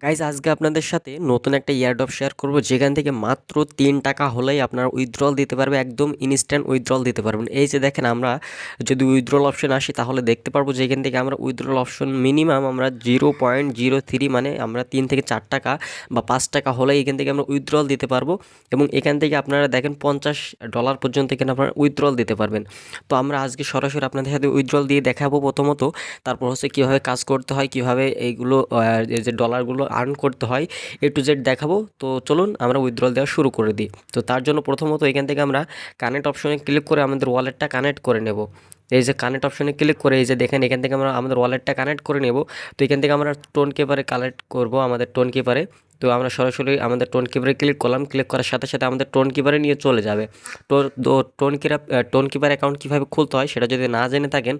Guys আজকে আপনাদের সাথে নতুন একটা ইয়ারড্রপ শেয়ার করব, যেখান থেকে মাত্র 3 টাকা হলেই আপনারা উইথড্রল দিতে পারবে, একদম ইনস্ট্যান্ট উইথড্রল দিতে পারবেন। এই যে দেখেন, আমরা যদি উইথড্রল অপশন আসি তাহলে দেখতে পারবো যে এখান থেকে আমরা উইথড্রল অপশন মিনিমাম আমরা 0.03 মানে আমরা 3 থেকে 4 টাকা বা 5 টাকা হলেই এখান থেকে আমরা উইথড্রল দিতে পারবো। এবং এখান থেকে আপনারা দেখেন $50 পর্যন্ত এখানে আপনারা উইথড্রল দিতে পারবেন। তো আমরা আজকে সরাসরি আপনাদের সাথে উইথড্রল দিয়ে দেখাবো প্রথমত, তারপর হচ্ছে কীভাবে কাজ করতে হয়, কীভাবে এইগুলো এই যে ডলারগুলো আর্ন করতে হয়, A to Z দেখাবো। তো চলুন আমরা উইথড্রল দেওয়া শুরু করে দিই। তো তার জন্য প্রথমত এখান থেকে আমরা কানেক্ট অপশনে ক্লিক করে আমাদের ওয়ালেটটা কানেক্ট করে নেব। এই যে কানেক্ট অপশনে ক্লিক করে এই যে দেখেন এখান থেকে আমরা আমাদের ওয়ালেটটা কানেক্ট করে নেব। তো এখান থেকে আমরা টোন কিপারে কালেক্ট করব আমাদের টোন কিপারে। তো আমরা সরাসরি আমাদের টোন কিপারে ক্লিক করলাম, ক্লিক করার সাথে সাথে আমাদের টোন কিপারে নিয়ে চলে যাবে। তো টোন কিপার অ্যাকাউন্ট কীভাবে খুলতে হয় সেটা যদি না জেনে থাকেন,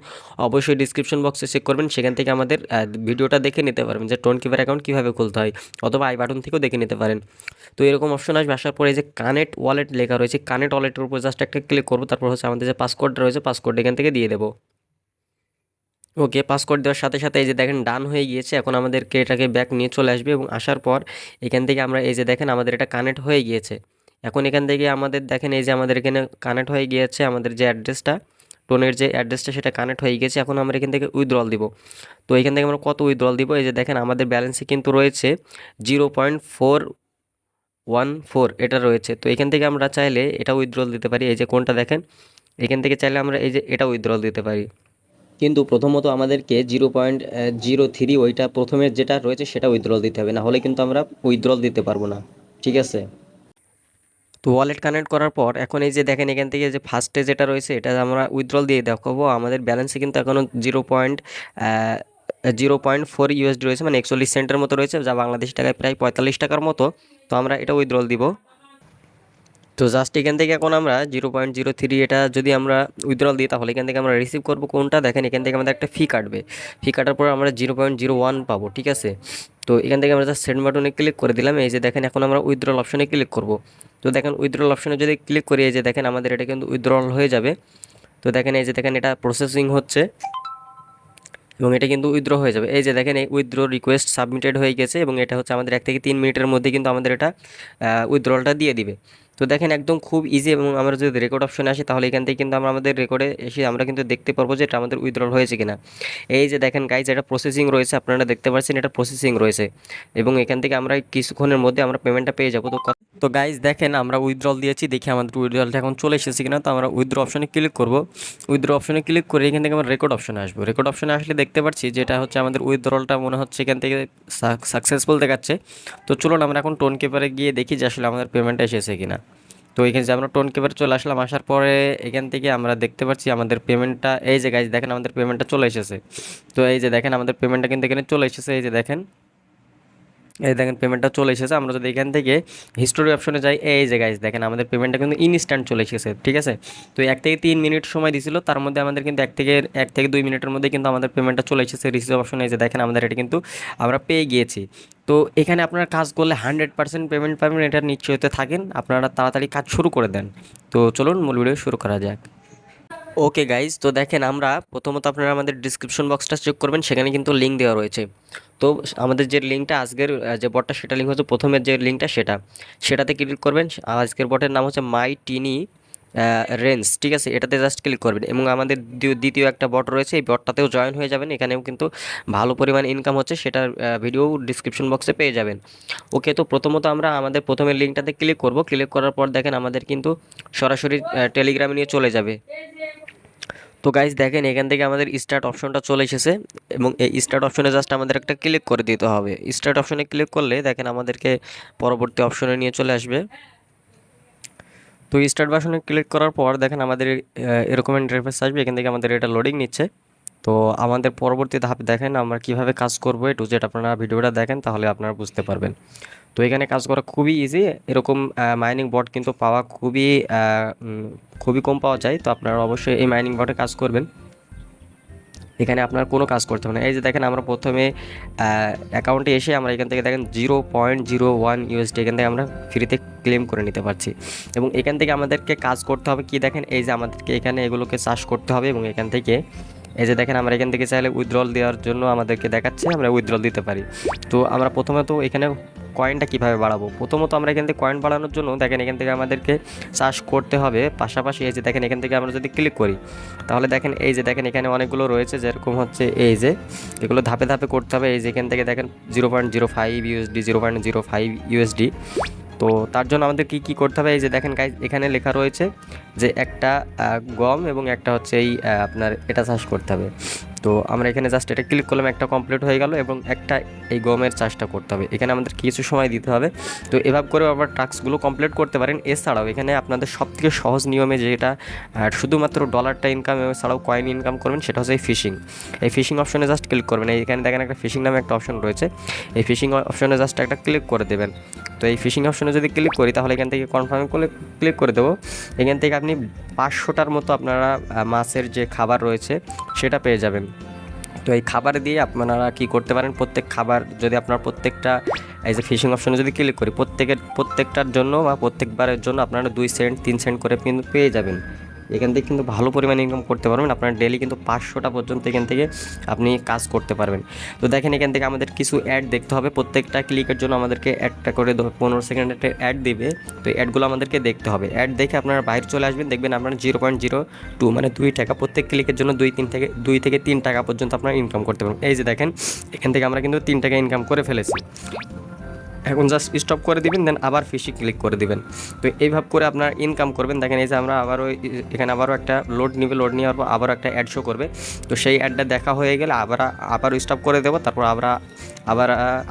অবশ্যই ডিসক্রিপশন বক্সে চেক করবেন, সেখান থেকে আমাদের ভিডিওটা দেখে নিতে পারবেন যে টোন কিপার অ্যাকাউন্ট কীভাবে খুলতে হয়, অথবা আই বাটন থেকেও দেখে নিতে পারেন। তো এরকম অপশন আসবে, আসার পরে এই যে কানেক্ট ওয়ালেট লেখা রয়েছে, কানেক্ট ওয়ালেটের উপর জাস্ট একটা ক্লিক করবো। তারপর হচ্ছে আমাদের যে পাসওয়ার্ডটা রয়েছে, পাসওয়ার্ড এখান থেকে দিয়ে দেবো। ওকে, পাসওয়ার্ড দেওয়ার সাথে সাথে এই যে দেখেন ডান হয়ে গিয়েছে। এখন আমাদেরকে এটাকে ব্যাক নিয়ে চলে আসবে এবং আসার পর এখান থেকে আমরা এই যে দেখেন আমাদের এটা কানেক্ট হয়ে গিয়েছে। এখন এখান থেকে আমাদের দেখেন এই যে আমাদের এখানে কানেক্ট হয়ে গিয়েছে, আমাদের যে অ্যাড্রেসটা, টোনের যে অ্যাড্রেসটা সেটা কানেক্ট হয়ে গেছে। এখন আমরা এখান থেকে উইথড্রল দিব। তো এখান থেকে আমরা কত উইথড্রল দিব, এই যে দেখেন আমাদের ব্যালেন্সে কিন্তু রয়েছে 0.414 এটা রয়েছে। তো এখান থেকে আমরা চাইলে এটা উইথড্রল দিতে পারি, এই যে কোনটা দেখেন, এখান থেকে চাইলে আমরা এই যে এটা উইথড্রল দিতে পারি। কিন্তু প্রথমত আমাদেরকে 0.03 ওইটা প্রথমে যেটা রয়েছে সেটা উইথড্রল দিতে হবে, না হলে কিন্তু আমরা উইথড্রল দিতে পারবো না। ঠিক আছে। তো ওয়ালেট কানেক্ট করার পর এখন এই যে দেখেন এখান থেকে যে ফার্স্টে যেটা রয়েছে এটা আমরা উইথড্রল দিয়ে দেখাবো। আমাদের ব্যালেন্সে কিন্তু এখনও 0.4 USD রয়েছে, মানে 41 সেন্টের মতো রয়েছে, যা বাংলাদেশ টাকায় প্রায় 45 টাকার মতো। তো আমরা এটা উইথড্রল দিব। তো জাস্ট এখান থেকে এখন আমরা 0.03 এটা যদি আমরা উইথড্রল দিই তাহলে এখান থেকে আমরা রিসিভ করবো কোনটা দেখেন, এখান থেকে আমাদের একটা ফি কাটবে। ফি কাটার পর আমরা 0.01 পাবো। ঠিক আছে। তো এখান থেকে আমরা জাস্ট সেন্ড বাটনে ক্লিক করে দিলাম। এই যে দেখেন এখন আমরা উইথড্রল অপশনে ক্লিক করব। তো দেখেন উইথড্রল অপশনে যদি ক্লিক করি এই যে দেখেন আমাদের এটা কিন্তু উইথড্রল হয়ে যাবে। তো দেখেন এই যে দেখেন এটা প্রসেসিং হচ্ছে এবং এটা কিন্তু উইথড্র হয়ে যাবে। এই যে দেখেন এই উইথড্র রিকোয়েস্ট সাবমিটেড হয়ে গেছে এবং এটা হচ্ছে আমাদের 1 থেকে 3 মিনিটের মধ্যে কিন্তু আমাদের এটা উইথড্রলটা দিয়ে দিবে। তো দেখেন একদম খুব ইজি। এবং আমরা যদি রেকর্ড অপশনে আসি তাহলে এখান থেকে কিন্তু আমরা আমাদের রেকর্ডে এসে আমরা কিন্তু দেখতে পারবো যে এটা আমাদের উইথড্রল হয়েছে কিনা। এই যে দেখেন গাইজ এটা প্রসেসিং রয়েছে, আপনারা দেখতে পাচ্ছেন এটা প্রসেসিং রয়েছে এবং এখান থেকে আমরা কিছুক্ষণের মধ্যে আমরা পেমেন্টটা পেয়ে যাবো। তো গাইজ দেখেন আমরা উইথড্রল দিয়েছি, দেখি আমাদের উইথড্রলটা এখন চলে এসেছে কিনা। তো আমরা উইথড্র অপশনে ক্লিক করব। উইথড্র অপশনে ক্লিক করে এখান থেকে আমরা রেকর্ড অপশনে আসবো। রেকর্ড অপশনে আসলে দেখতে পাচ্ছি যেটা হচ্ছে আমাদের উইথড্রলটা মনে হচ্ছে এখান থেকে সাকসেসফুল দেখাচ্ছে। তো চলুন আমরা এখন টোন কিপারে গিয়ে দেখি যে আসলে আমাদের পেমেন্টটা এসেছে কিনা। তো এখানে যে আমরা টোন কিপারে চলে আসলাম, আসার পরে এখান থেকে আমরা দেখতে পাচ্ছি আমাদের পেমেন্টটা, এই যে গাইজ দেখেন আমাদের পেমেন্টটা চলে এসেছে। তো এই যে দেখেন আমাদের পেমেন্টটা কিন্তু এখানে চলে এসেছে। এই যে দেখেন, এই দেখেন পেমেন্টটা চলে এসেছে। আমরা যদি এখান থেকে হিস্টোরি অপশনে যাই, এই যে গাইজ দেখেন আমাদের পেমেন্টটা কিন্তু ইনস্ট্যান্ট চলে এসেছে। ঠিক আছে। তো 1 থেকে 3 মিনিট সময় দিছিল, তার মধ্যে আমাদের কিন্তু 1 থেকে 2 মিনিটের মধ্যে কিন্তু আমাদের পেমেন্টটা চলে এসেছে রিসিভ অপশনে। এই যে দেখেন আমাদের এটা কিন্তু আমরা পেয়ে গিয়েছি। তো এখানে আপনারা কাজ করলে 100% পেমেন্ট পাবেন, এটা নিশ্চয়তা থাকেন। আপনারা তাড়াতাড়ি কাজ শুরু করে দেন। তো চলুন মূল ভিডিও শুরু করা যাক। ওকে গাইজ, তো দেখেন আমরা প্রথমত আপনারা আমাদের ডিসক্রিপশন বক্সটা চেক করবেন, সেখানে কিন্তু লিঙ্ক দেওয়া রয়েছে। তো আমাদের যে লিঙ্কটা আজকের যে বটটা সেটা লিঙ্ক হচ্ছে প্রথমের যে লিঙ্কটা সেটাতে ক্লিক করবেন। আজকের বটের নাম হচ্ছে মাই টিনি রেঞ্জ। ঠিক আছে, এটাতে জাস্ট ক্লিক করবেন এবং আমাদের দ্বিতীয় একটা বট রয়েছে, এই বটটাতেও জয়েন হয়ে যাবেন। এখানেও কিন্তু ভালো পরিমাণ ইনকাম হচ্ছে, সেটার ভিডিও ডিসক্রিপশন বক্সে পেয়ে যাবেন। ওকে, তো প্রথমত আমরা আমাদের প্রথমের লিঙ্কটাতে ক্লিক করব। ক্লিক করার পর দেখেন আমাদের কিন্তু সরাসরি টেলিগ্রামে নিয়ে চলে যাবে। তো গাইজ দেখেন এখান থেকে আমাদের স্টার্ট অপশনটা চলে এসেছে এবং এই স্টার্ট অপশনে জাস্ট আমাদের একটা ক্লিক করে দিতে হবে। স্টার্ট অপশনে ক্লিক করলে দেখেন আমাদেরকে পরবর্তী অপশনে নিয়ে চলে আসবে। তো স্টার্ট বাটনে ক্লিক করার পর দেখেন আমাদের এরকম ইন্টারফেস আসবে। এখান থেকে আমাদের এটা লোডিং নিচ্ছে। তো আমাদের পরবর্তী ধাপ দেখেন আমরা কিভাবে কাজ করবো, A to Z আপনারা ভিডিওটা দেখেন তাহলে আপনারা বুঝতে পারবেন। তো এখানে কাজ করা খুবই ইজি। এরকম মাইনিং বট কিন্তু পাওয়া খুবই কম পাওয়া যায়। তো আপনারা অবশ্যই এই মাইনিং বটে কাজ করবেন। এখানে আপনার কোনো কাজ করতে হবে না। এই যে দেখেন আমরা প্রথমে অ্যাকাউন্টে এসে আমরা এখান থেকে দেখেন 0.01 USD এখান থেকে আমরা ফ্রিতে ক্লেম করে নিতে পারছি। এবং এখান থেকে আমাদেরকে কাজ করতে হবে কি দেখেন, এই যে আমাদেরকে এখানে এগুলোকে চাষ করতে হবে এবং এখান থেকে এই যে দেখেন আমরা এখান থেকে চাইলে উইথড্রল দেওয়ার জন্য আমাদেরকে দেখাচ্ছে, আমরা উইথড্রল দিতে পারি। তো আমরা প্রথমত এখানে কয়েনটা কীভাবে বাড়াবো, প্রথমত আমরা এখান থেকে কয়েন বাড়ানোর জন্য দেখেন এখান থেকে আমাদেরকে চাষ করতে হবে। পাশাপাশি এই যে দেখেন এখান থেকে আমরা যদি ক্লিক করি তাহলে দেখেন এই যে দেখেন এখানে অনেকগুলো রয়েছে, যেরকম হচ্ছে এই যে এগুলো ধাপে ধাপে করতে হবে। এই যে এখান থেকে দেখেন 0.05 ইউএসডি, 0.05 ইউএসডি। তো তার জন্য আমাদের কি করতে হবে, এই যে দেখেন গাইজ এখানে লেখা রয়েছে যে একটা গম এবং একটা হচ্ছে এই আপনার এটা চাষ করতে হবে। তো আমরা এখানে জাস্ট এটা ক্লিক করলাম, একটা কমপ্লিট হয়ে গেল এবং একটা এই গমের চাষটা করতে হবে। এখানে আমাদের কিছু সময় দিতে হবে। তো এভাবে করেও আবার টাস্কগুলো কমপ্লিট করতে পারেন। এছাড়াও এখানে আপনাদের সবথেকে সহজ নিয়মে যেটা শুধুমাত্র ডলারটা ইনকাম এছাড়াও কয়েন ইনকাম করবেন সেটা হচ্ছে এই ফিশিং। এই ফিশিং অপশনে জাস্ট ক্লিক করবেন। এখানে দেখেন একটা ফিশিং নামে একটা অপশন রয়েছে, এই ফিশিং অপশনে জাস্ট একটা ক্লিক করে দেবেন। তো এই ফিশিং অপশনে যদি ক্লিক করি তাহলে এখান থেকে কনফার্ম করে ক্লিক করে দেবো। এখান থেকে আপনি 500টার মতো আপনারা মাছের যে খাবার রয়েছে সেটা পেয়ে যাবেন। তো এই খাবার দিয়ে আপনারা কি করতে পারেন, প্রত্যেক খাবার যদি আপনার প্রত্যেকটা এই যে ফিশিং অপশনে যদি ক্লিক করি প্রত্যেকটার জন্য বা প্রত্যেকবারের জন্য আপনারা 2 সেন্ট 3 সেন্ট করে কিন্তু পেয়ে যাবেন। এখান থেকে কিন্তু ভালো পরিমাণে ইনকাম করতে পারবেন। আপনার ডেলি কিন্তু 500টা পর্যন্ত এখান থেকে আপনি কাজ করতে পারবেন। তো দেখেন এখান থেকে আমাদের কিছু অ্যাড দেখতে হবে, প্রত্যেকটা ক্লিকের জন্য আমাদেরকে একটা করে 15 সেকেন্ডের অ্যাড দিবে। তো অ্যাডগুলো আমাদেরকে দেখতে হবে। অ্যাড দেখে আপনারা বাইরে চলে আসবেন, দেখবেন আপনারা 0.02 মানে 2 টাকা প্রত্যেক ক্লিকের জন্য 2 থেকে 3 টাকা পর্যন্ত আপনারা ইনকাম করতে পারবেন। এই যে দেখেন এখান থেকে আমরা কিন্তু 3 টাকা ইনকাম করে ফেলেছি। এখন জাস্ট স্টপ করে দিবেন, দেন আবার ফিশে ক্লিক করে দিবেন। তো এইভাবে করে আপনারা ইনকাম করবেন। দেখেন এই যে আমরা আবারও এখানে আবারও একটা লোড নেওয়ার পর আবারও একটা অ্যাড শো করবে। তো সেই অ্যাডটা দেখা হয়ে গেলে আবার স্টপ করে দেবো, তারপর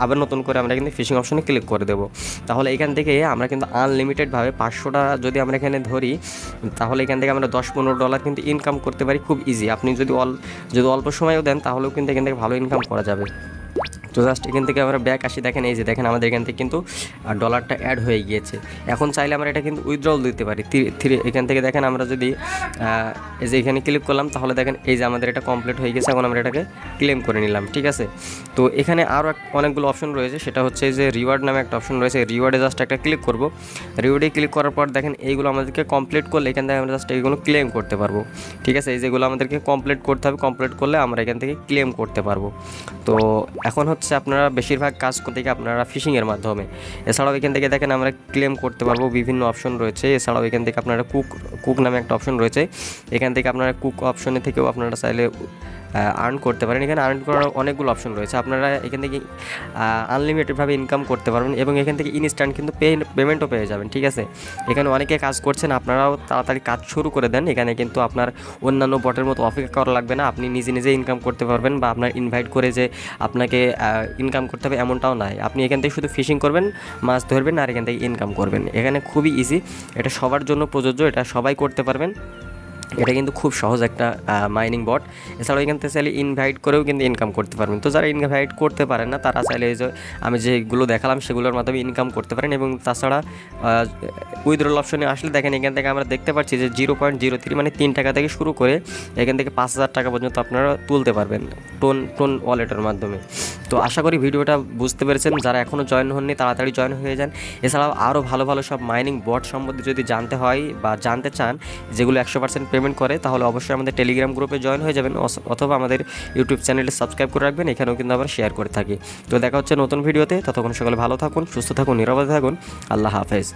আবার নতুন করে আমরা কিন্তু ফিশিং অপশনে ক্লিক করে দেবো। তাহলে এখান থেকে আমরা কিন্তু আনলিমিটেডভাবে 500টা যদি আমরা এখানে ধরি তাহলে এখান থেকে আমরা $10-15 কিন্তু ইনকাম করতে পারি খুব ইজি। আপনি যদি অল্প সময়ও দেন তাহলেও কিন্তু এখান থেকে ভালো ইনকাম করা যাবে। তো জাস্ট এখান থেকে আমরা ব্যাক আসি, দেখেন এই যে দেখেন আমাদের এখান থেকে কিন্তু ডলারটা অ্যাড হয়ে গিয়েছে। এখন চাইলে আমরা এটা কিন্তু উইথড্রল দিতে পারি। এখান থেকে দেখেন আমরা যদি এই যে এখানে ক্লিক করলাম তাহলে দেখেন এই যে আমাদের এটা কমপ্লিট হয়ে গেছে। এখন আমরা এটাকে ক্লেম করে নিলাম, ঠিক আছে। তো এখানে আরও অনেকগুলো অপশন রয়েছে, সেটা হচ্ছে যে রিওয়ার্ড নামে একটা অপশন রয়েছে। রিওয়ার্ডে জাস্ট একটা ক্লিক করব। রিওয়ার্ডে ক্লিক করার পর দেখেন এইগুলো আমাদেরকে কমপ্লিট করলে এখান থেকে আমরা জাস্ট এইগুলো ক্লেম করতে পারবো, ঠিক আছে। এই যেগুলো আমাদেরকে কমপ্লিট করতে হবে, কমপ্লিট করলে আমরা এখান থেকে ক্লেম করতে পারবো। তো এখন হচ্ছে আপনারা বেশিরভাগ কাজ করতে গিয়ে আপনারা ফিশিংয়ের মাধ্যমে। এছাড়াও এখান থেকে দেখেন আমরা ক্লেম করতে পারবো, বিভিন্ন অপশন রয়েছে। এছাড়াও এখান থেকে আপনারা কুক নামে একটা অপশন রয়েছে, এখান থেকে আপনারা কুক অপশনে থেকেও আপনারা চাইলে আর্ন করতে পারেন। এখানে আর্ন করার অনেকগুলো অপশন রয়েছে, আপনারা এখান থেকে আনলিমিটেডভাবে ইনকাম করতে পারবেন এবং এখান থেকে ইনস্ট্যান্ট কিন্তু পেমেন্টও পেয়ে যাবেন, ঠিক আছে। এখানে অনেকে কাজ করছেন, আপনারাও তাড়াতাড়ি কাজ শুরু করে দেন। এখানে কিন্তু আপনার অন্যান্য বটের মতো অপেক্ষা করা লাগবে না, আপনি নিজে ইনকাম করতে পারবেন বা আপনার ইনভাইট করে যে আপনাকে ইনকাম করতে হবে এমনটাও নয়। আপনি এখান থেকে শুধু ফিশিং করবেন, মাছ ধরবেন আর এখান থেকে ইনকাম করবেন। এখানে খুবই ইজি, এটা সবার জন্য প্রযোজ্য, এটা সবাই করতে পারবেন। এটা কিন্তু খুব সহজ একটা মাইনিং বট। এছাড়াও এখান থেকে চাইলে ইনভাইট করেও কিন্তু ইনকাম করতে পারবেন। তো যারা ইনভাইট করতে পারেন না তারা চাইলে এই যে আমি যেগুলো দেখালাম সেগুলোর মাধ্যমে ইনকাম করতে পারেন। এবং তাছাড়া উইথড্রল অপশনে আসলে দেখেন এখান থেকে আমরা দেখতে পাচ্ছি যে 0.03 মানে 3 টাকা থেকে শুরু করে এখান থেকে 5000 টাকা পর্যন্ত আপনারা তুলতে পারবেন টোন ওয়ালেটের মাধ্যমে। তো আশা করি ভিডিওটা বুঝতে পেরেছেন। যারা এখনও জয়েন হননি তাড়াতাড়ি জয়েন হয়ে যান। এছাড়াও আরও ভালো সব মাইনিং বট সম্বন্ধে যদি জানতে হয় বা জানতে চান যেগুলো 100% পেমেন্ট করে, তাহলে অবশ্যই আমাদের টেলিগ্রাম গ্রুপে জয়েন হয়ে যাবেন অথবা আমাদের ইউটিউব চ্যানেলে সাবস্ক্রাইব করে রাখবেন, এখানেও কিন্তু আমরা শেয়ার করে থাকি। তো দেখা হচ্ছে নতুন ভিডিওতে, ততক্ষণ সকলে ভালো থাকুন, সুস্থ থাকুন, নিরাপদে থাকুন। আল্লাহ হাফেজ।